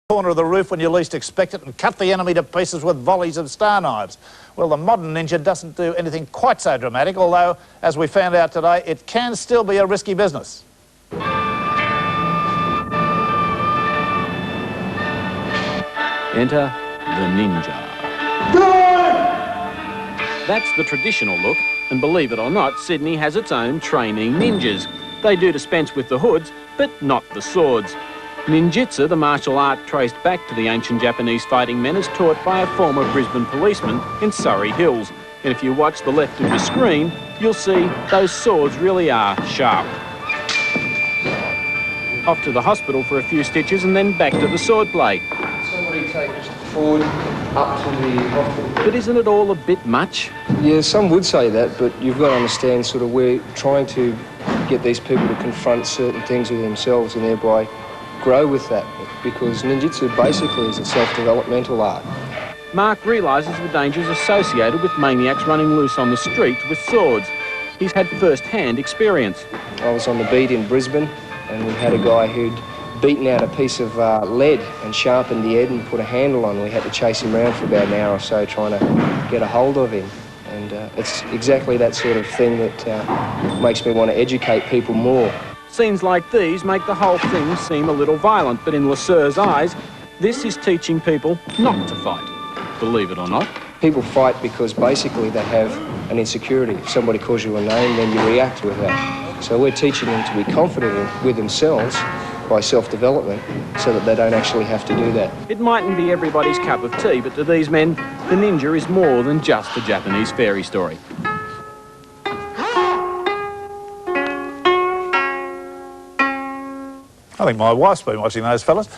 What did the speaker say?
corner of the roof when you least expect it and cut the enemy to pieces with volleys of star knives. Well, the modern ninja doesn't do anything quite so dramatic, although, as we found out today, it can still be a risky business. Enter the ninja. That's the traditional look, and believe it or not, Sydney has its own trainee ninjas. They do dispense with the hoods, but not the swords. Ninjutsu, the martial art traced back to the ancient Japanese fighting men, is taught by a former Brisbane policeman in Surrey Hills. And if you watch the left of your screen, you'll see those swords really are sharp. Off to the hospital for a few stitches and then back to the swordplay. Somebody take Mr. Ford up to the hospital. But isn't it all a bit much? Yeah, some would say that, but you've got to understand sort of we're trying to get these people to confront certain things with themselves and thereby grow with that, because ninjutsu basically is a self-developmental art. Mark realises the dangers associated with maniacs running loose on the street with swords. He's had first-hand experience. I was on the beat in Brisbane and we had a guy who'd beaten out a piece of lead and sharpened the head and put a handle on. We had to chase him around for about an hour or so trying to get a hold of him. And it's exactly that sort of thing that makes me want to educate people more. Scenes like these make the whole thing seem a little violent, but in Lasseur's eyes, this is teaching people not to fight, believe it or not. People fight because basically they have an insecurity. If somebody calls you a name, then you react with that. So we're teaching them to be confident with themselves by self-development so that they don't actually have to do that. It mightn't be everybody's cup of tea, but to these men, the ninja is more than just a Japanese fairy story. I think my wife's been watching those fellas.